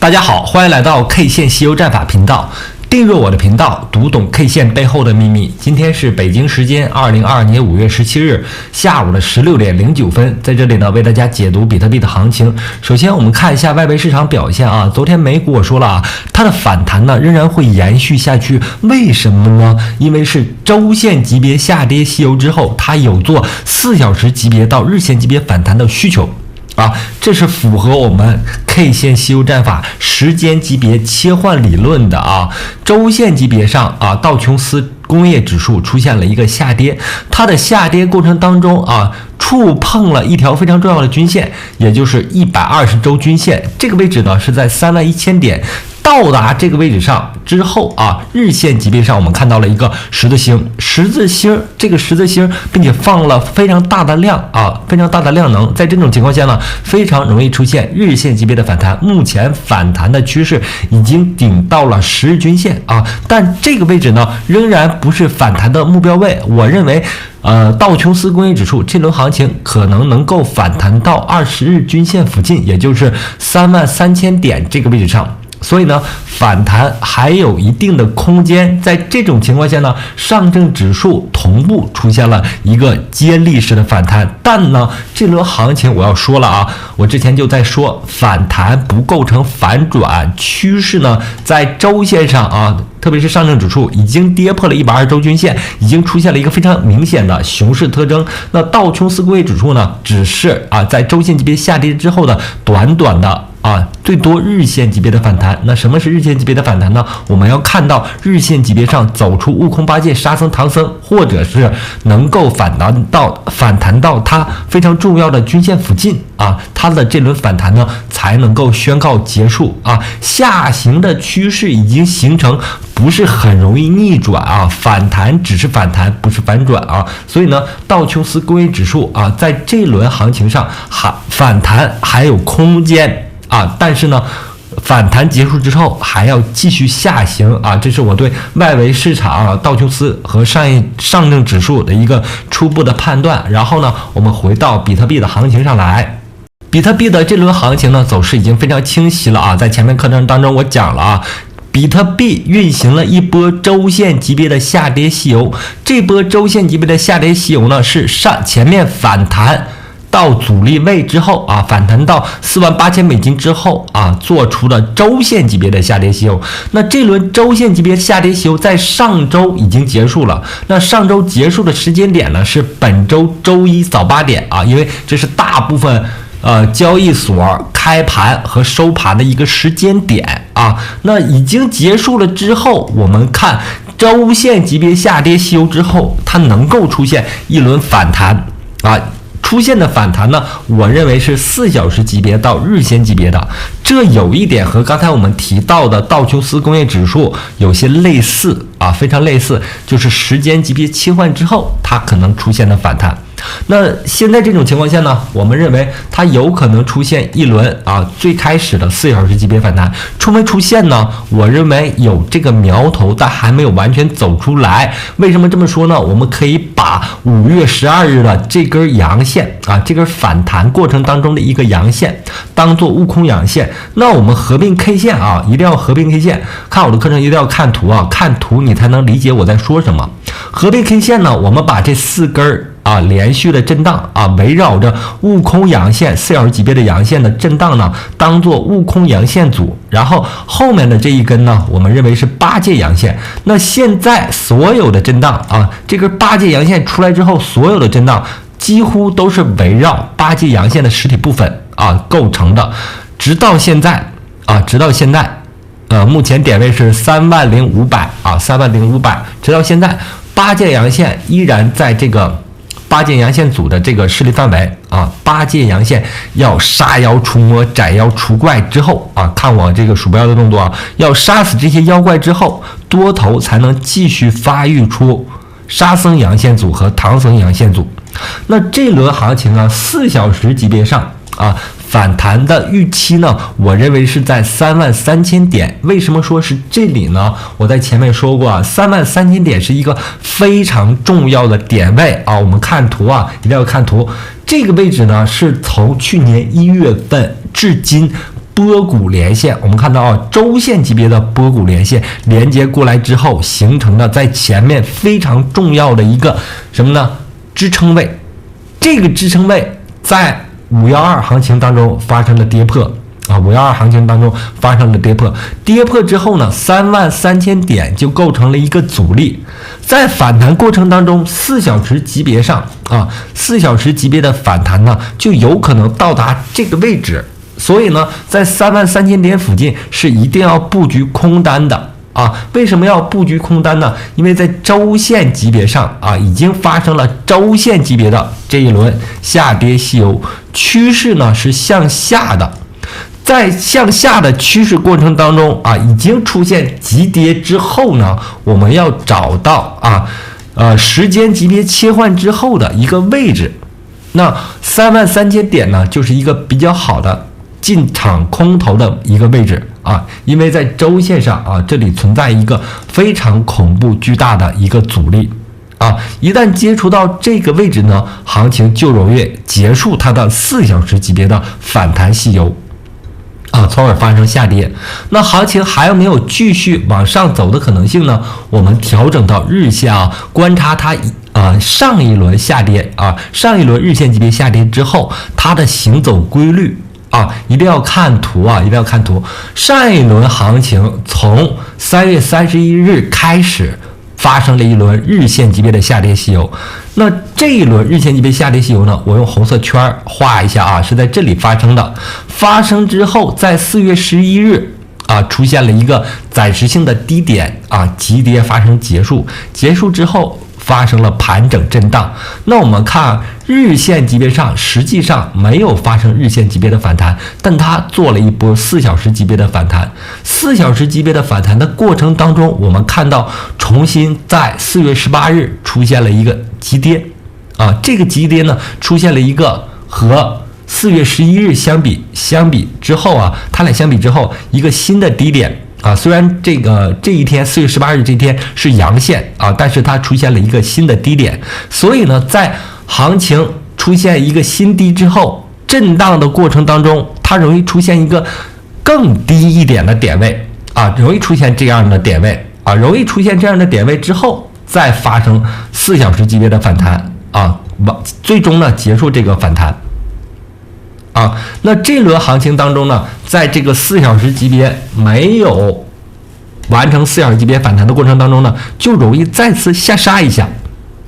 大家好，欢迎来到 K 线西游战法频道，订阅我的频道，读懂 K 线背后的秘密。今天是北京时间2022年5月17日下午的16点09分，在这里呢为大家解读比特币的行情。首先我们看一下外围市场表现啊，昨天美股我说了啊，它的反弹呢仍然会延续下去，为什么呢？因为是周线级别下跌西游之后，它有做4小时级别到日线级别反弹的需求。这是符合我们 K 线西游战法时间级别切换理论的啊。周线级别上啊，道琼斯工业指数出现了一个下跌，它的下跌过程当中啊，触碰了一条非常重要的均线，也就是120周均线。这个位置呢是在31000点。到达这个位置上之后啊，日线级别上我们看到了一个十字星，这个十字星，并且放了非常大的量啊，非常大的量能，在这种情况下呢，非常容易出现日线级别的反弹。目前反弹的趋势已经顶到了10日均线啊，但这个位置呢仍然不是反弹的目标位。我认为道琼斯工业指数这轮行情可能够反弹到20日均线附近，也就是33000点这个位置上。所以呢，反弹还有一定的空间。在这种情况下呢，上证指数同步出现了一个接力式的反弹。但呢，这轮行情我要说了啊，我之前就在说，反弹不构成反转，趋势呢在周线上啊，特别是上证指数已经跌破了120周均线，已经出现了一个非常明显的熊市特征。那道琼斯工业指数呢，只是在周线级别下跌之后的短短的最多日线级别的反弹。那什么是日线级别的反弹呢？我们要看到日线级别上走出悟空八戒、沙僧、唐僧，或者是能够反弹到它非常重要的均线附近啊，它的这轮反弹呢才能够宣告结束啊。下行的趋势已经形成，不是很容易逆转啊，反弹只是反弹，不是反转啊。所以呢，道琼斯工业指数在这轮行情上反弹还有空间。但是呢，反弹结束之后还要继续下行啊，这是我对外围市场道琼斯和上证指数的一个初步的判断。然后呢，我们回到比特币的行情上来。比特币的这轮行情呢，走势已经非常清晰了啊，在前面课程当中我讲了比特币运行了一波周线级别的下跌西游，这波周线级别的下跌西游呢，是前面反弹到阻力位之后反弹到48000美金之后做出的周线级别的下跌西游。那这轮周线级别下跌西游在上周已经结束了。那上周结束的时间点呢，是本周周一早8点因为这是大部分交易所开盘和收盘的一个时间点那已经结束了之后，我们看周线级别下跌西游之后，它能够出现一轮反弹出现的反弹呢，我认为是4小时级别到日线级别的，这有一点和刚才我们提到的道琼斯工业指数有些类似非常类似，就是时间级别切换之后它可能出现的反弹。那现在这种情况下呢，我们认为它有可能出现一轮最开始的4小时级别反弹，出没出现呢？我认为有这个苗头，但还没有完全走出来。为什么这么说呢？我们可以把5月12日的这根阳线这根反弹过程当中的一个阳线当做悟空阳线。那我们合并 K 线一定要合并 K 线，看我的课程一定要看图看图你才能理解我在说什么。合并 K 线呢，我们把这4根连续的震荡围绕着悟空阳线4小时级别的阳线的震荡呢，当做悟空阳线组，然后后面的这一根呢，我们认为是八戒阳线。那现在所有的震荡这根八戒阳线出来之后，所有的震荡几乎都是围绕八戒阳线的实体部分构成的，直到现在目前点位是3050030500，直到现在八戒阳线依然在这个八戒阳线组的这个势力范围八戒阳线要杀妖除魔、斩妖除怪之后看我这个鼠标的动作要杀死这些妖怪之后，多头才能继续发育出沙僧阳线组和唐僧阳线组。那这轮行情4小时级别上反弹的预期呢，我认为是在33000点。为什么说是这里呢？我在前面说过33000点是一个非常重要的点位我们看图一定要看图。这个位置呢，是从去年1月份至今波谷连线。我们看到啊，周线级别的波谷连线连接过来之后，形成了在前面非常重要的一个什么呢？支撑位。这个支撑位在512行情当中发生了跌破啊，512行情当中发生了跌破，跌破之后呢，33000点就构成了一个阻力。在反弹过程当中，4小时级别上啊，4小时级别的反弹呢，就有可能到达这个位置。所以呢，在33000点附近是一定要布局空单的啊。为什么要布局空单呢？因为在周线级别上啊，已经发生了周线级别的这一轮下跌吸油，趋势呢是向下的。在向下的趋势过程当中啊，已经出现急跌之后呢，我们要找到时间级别切换之后的一个位置。那33000点呢，就是一个比较好的进场空头的一个位置啊，因为在周线上啊，这里存在一个非常恐怖巨大的一个阻力啊，一旦接触到这个位置呢，行情就容易结束它的4小时级别的反弹吸油啊，从而发生下跌。那行情还有没有继续往上走的可能性呢？我们调整到日线啊，观察它上一轮下跌啊，上一轮日线级别下跌之后，它的行走规律啊，一定要看图啊，一定要看图。上一轮行情从3月31日开始发生了一轮日线级别的下跌吸油。那这一轮日线级别下跌吸油呢，我用红色圈画一下啊，是在这里发生的。发生之后，在4月11日啊，出现了一个暂时性的低点啊，急跌发生结束，结束之后发生了盘整震荡。那我们看日线级别上，实际上没有发生日线级别的反弹，但它做了一波4小时级别的反弹。4小时级别的反弹的过程当中，我们看到重新在4月18日出现了一个急跌啊，这个急跌呢出现了一个和4月11日相比之后啊，它俩相比之后一个新的低点。啊，虽然这一天4月18日这天是阳线啊，但是它出现了一个新的低点，所以呢，在行情出现一个新低之后，震荡的过程当中，它容易出现一个更低一点的点位啊，容易出现这样的点位啊，容易出现这样的点位之后，再发生4小时级别的反弹啊，最终呢结束这个反弹。啊，那这轮行情当中呢，在这个4小时级别没有完成4小时级别反弹的过程当中呢，就容易再次下杀一下，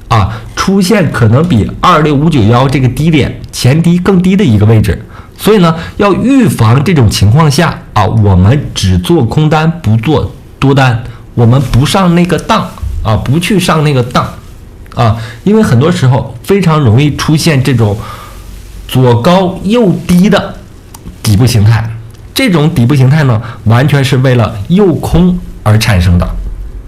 啊，出现可能比26591这个低点前低更低的一个位置。所以呢，要预防这种情况下啊，我们只做空单不做多单，我们不上那个当啊，不去上那个当啊，因为很多时候非常容易出现这种左高右低的底部形态，这种底部形态呢，完全是为了诱空而产生的。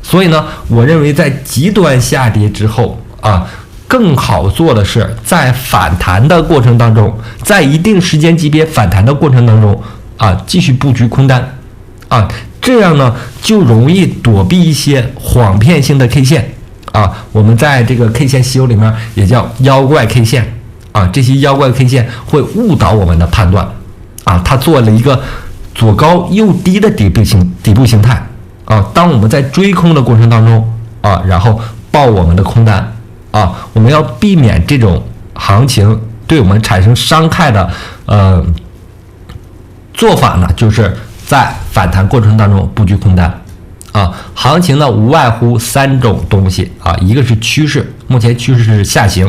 所以呢，我认为在极端下跌之后啊，更好做的是在反弹的过程当中，在一定时间级别反弹的过程当中啊，继续布局空单啊，这样呢就容易躲避一些谎骗性的 K 线啊。我们在这个 K 线吸油里面也叫妖怪 K 线。啊，这些妖怪 K 线会误导我们的判断，啊，它做了一个左高右低的底部形态，啊，当我们在追空的过程当中，啊，然后报我们的空单，啊，我们要避免这种行情对我们产生伤害的，做法呢，就是在反弹过程当中布局空单。啊，行情呢无外乎3种东西啊，一个是趋势，目前趋势是下行；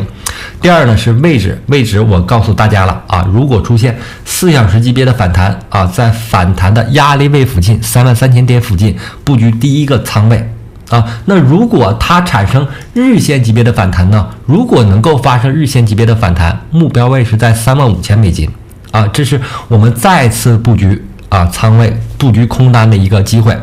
第二呢是位置，我告诉大家了啊，如果出现4小时级别的反弹啊，在反弹的压力位附近33000点附近布局第一个仓位啊。那如果它产生日线级别的反弹呢，如果能够发生日线级别的反弹，目标位是在35000美金啊，这是我们再次布局啊仓位布局空单的一个机会。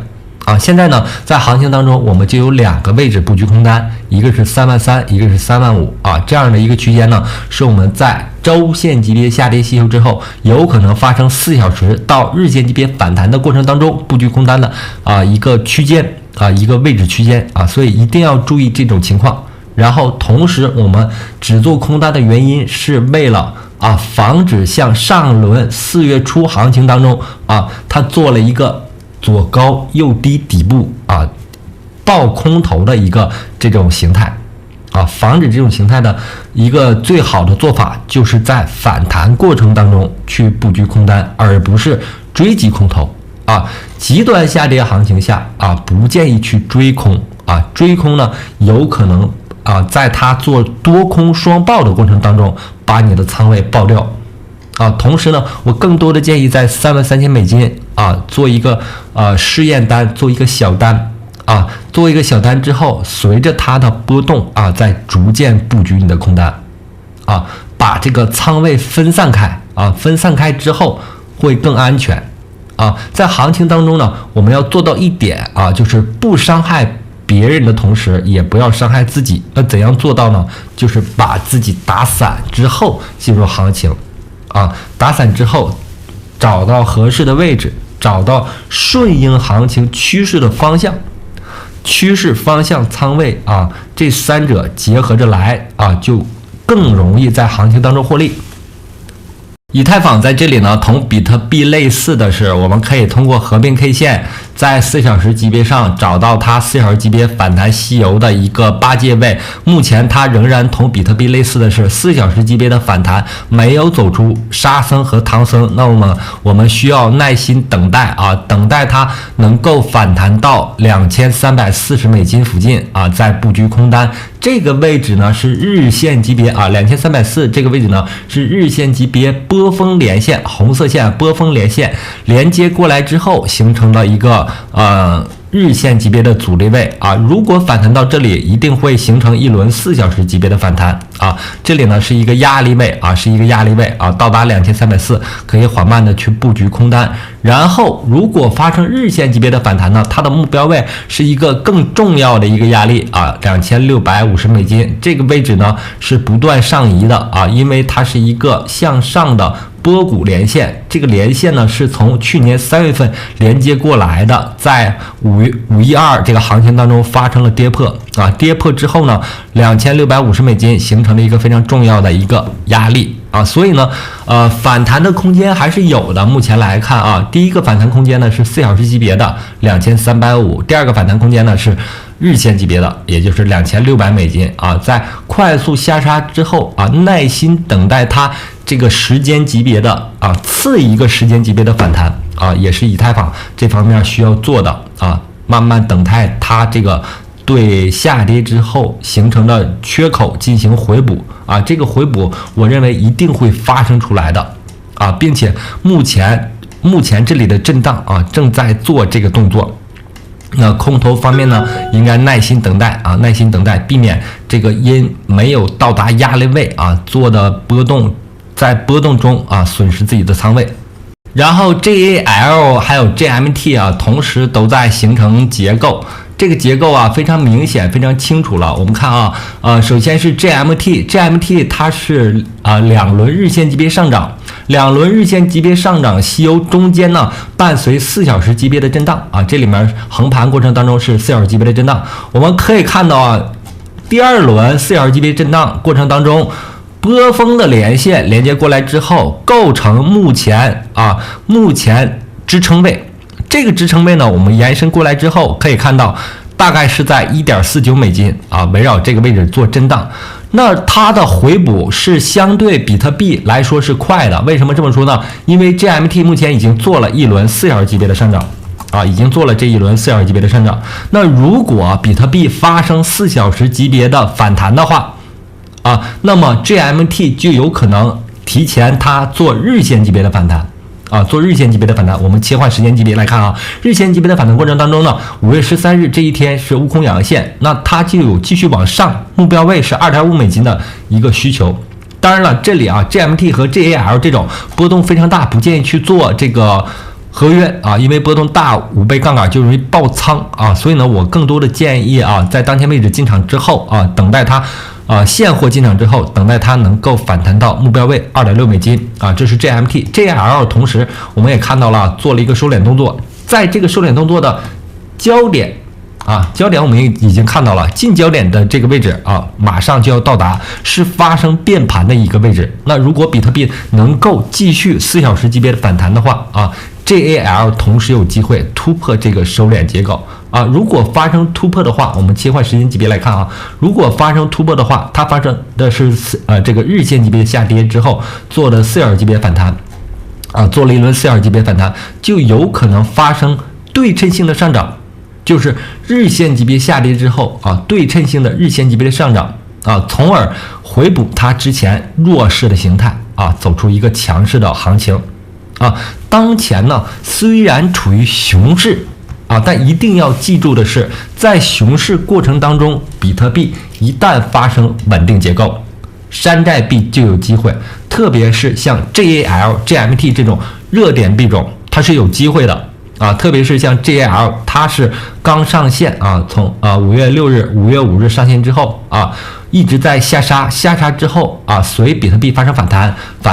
啊，现在呢，在行情当中，我们就有2个位置布局空单，一个是33000，一个是35000啊，这样的一个区间呢，是我们在周线级别下跌吸收之后，有可能发生4小时到日线级别反弹的过程当中布局空单的啊一个区间啊，一个位置区间啊，所以一定要注意这种情况。然后同时，我们只做空单的原因是为了啊，防止像上轮4月初行情当中啊，它做了一个左高右低底部啊爆空头的一个这种形态啊，防止这种形态的一个最好的做法就是在反弹过程当中去布局空单，而不是追击空头啊。极端下跌行情下啊，不建议去追空啊，追空呢有可能啊，在它做多空双爆的过程当中，把你的仓位爆掉啊。同时呢，我更多的建议在33000美金啊，做一个试验单，做一个小单啊，做一个小单之后，随着它的波动啊，再逐渐布局你的空单啊，把这个仓位分散开啊，分散开之后会更安全啊。在行情当中呢，我们要做到一点啊，就是不伤害别人的同时，也不要伤害自己。那怎样做到呢？就是把自己打散之后进入行情啊，打散之后找到合适的位置，找到顺应行情趋势的方向，趋势方向仓位啊，这三者结合着来啊，就更容易在行情当中获利。以太坊在这里呢，同比特币类似的是，我们可以通过合并 K 线，在4小时级别上找到它4小时级别反弹吸油的一个8阶位。目前它仍然同比特币类似的是，4小时级别的反弹没有走出沙僧和唐僧，那么我们需要耐心等待啊，等待它能够反弹到2340美金附近啊，再布局空单。这个位置呢是日线级别啊，2340这个位置呢是日线级别波峰连线，红色线波峰连线连接过来之后形成了一个日线级别的阻力位啊，如果反弹到这里，一定会形成一轮4小时级别的反弹啊。这里呢是一个压力位啊，是一个压力位啊，到达2340可以缓慢的去布局空单。然后如果发生日线级别的反弹呢，它的目标位是一个更重要的一个压力啊，2650美金。这个位置呢是不断上移的啊，因为它是一个向上的波谷连线，这个连线呢是从去年3月份连接过来的，在512这个行情当中发生了跌破啊，跌破之后呢，2650美金形成了一个非常重要的一个压力啊，所以呢，反弹的空间还是有的。目前来看啊，第一个反弹空间呢是4小时级别的2350，第二个反弹空间呢是日线级别的，也就是2600美金啊，在快速下杀之后啊，耐心等待它这个时间级别的啊次一个时间级别的反弹啊，也是以太坊这方面需要做的啊，慢慢等待它这个对下跌之后形成的缺口进行回补啊，这个回补我认为一定会发生出来的啊，并且目前这里的震荡啊正在做这个动作。那空头方面呢，应该耐心等待啊，耐心等待，避免这个因没有到达压力位啊做的波动，在波动中啊损失自己的仓位。然后 GAL 还有 GMT 啊，同时都在形成结构。这个结构啊非常明显，非常清楚了。我们看啊，首先是 GMT 它是2轮日线级别上涨，2轮日线级别上涨吸油，中间呢伴随4小时级别的震荡啊，这里面横盘过程当中是4小时级别的震荡。我们可以看到啊，第二轮4小时级别震荡过程当中，波峰的连线连接过来之后，构成目前支撑位。这个支撑位呢，我们延伸过来之后，可以看到大概是在1.49美金啊，围绕这个位置做震荡。那它的回补是相对比特币来说是快的。为什么这么说呢？因为 GMT 目前已经做了一轮4小时级别的上涨啊，已经做了这一轮4小时级别的上涨。那如果比特币发生4小时级别的反弹的话啊，那么 GMT 就有可能提前它做日线级别的反弹。做日线级别的反弹，我们切换时间级别来看啊，日线级别的反弹过程当中呢，5月13日这一天是悟空阳线，那它就有继续往上，目标位是2.5美金的一个需求。当然了，这里啊 GMT 和 GAL 这种波动非常大，不建议去做这个合约啊，因为波动大5倍杠杆就容易爆仓啊，所以呢，我更多的建议啊，在当前位置进场之后啊，等待它现货进场之后，等待它能够反弹到目标位2.6美金啊，这是 GMT。GAL 同时我们也看到了做了一个收敛动作，在这个收敛动作的焦点啊，焦点我们已经看到了，近焦点的这个位置啊，马上就要到达，是发生变盘的一个位置。那如果比特币能够继续4小时级别的反弹的话啊，JAL 同时有机会突破这个收敛结构啊。如果发生突破的话，我们切换时间级别来看啊，如果发生突破的话，它发生的是这个日线级别下跌之后做的4小时级别反弹啊，做了一轮4小时级别反弹，就有可能发生对称性的上涨，就是日线级别下跌之后啊，对称性的日线级别的上涨啊，从而回补它之前弱势的形态啊，走出一个强势的行情啊。当前呢，虽然处于熊市啊，但一定要记住的是，在熊市过程当中，比特币一旦发生稳定结构，山寨币就有机会，特别是像 JAL、GMT 这种热点币种，它是有机会的啊。特别是像 JAL， 它是刚上线啊，从5月6日、5月5日上线之后啊，一直在下杀之后啊，随比特币发生反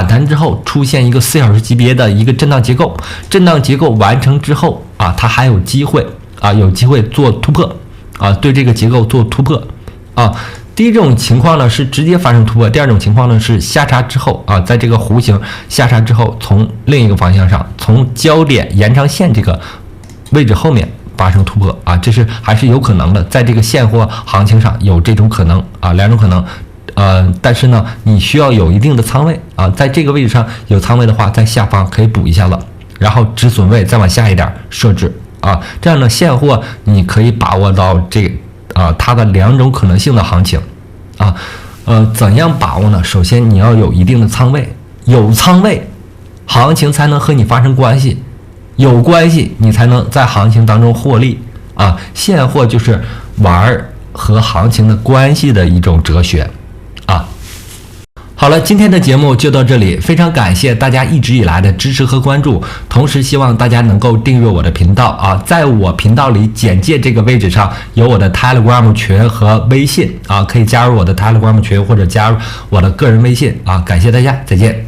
弹之后出现一个4小时级别的一个震荡结构，震荡结构完成之后啊，它还有机会啊，有机会做突破啊，对这个结构做突破啊。第一种情况呢是直接发生突破，第二种情况呢是下杀之后啊，在这个弧形下杀之后，从另一个方向上，从焦点延长线这个位置后面发生突破啊，这是还是有可能的，在这个现货行情上有这种可能啊，两种可能，但是呢，你需要有一定的仓位啊，在这个位置上有仓位的话，在下方可以补一下了，然后止损位再往下一点设置啊，这样的现货你可以把握到它的两种可能性的行情啊，怎样把握呢？首先你要有一定的仓位，有仓位，行情才能和你发生关系。有关系，你才能在行情当中获利啊！现货就是玩和行情的关系的一种哲学啊。好了，今天的节目就到这里，非常感谢大家一直以来的支持和关注，同时希望大家能够订阅我的频道啊，在我频道里简介这个位置上有我的 Telegram 群和微信啊，可以加入我的 Telegram 群或者加入我的个人微信啊，感谢大家，再见。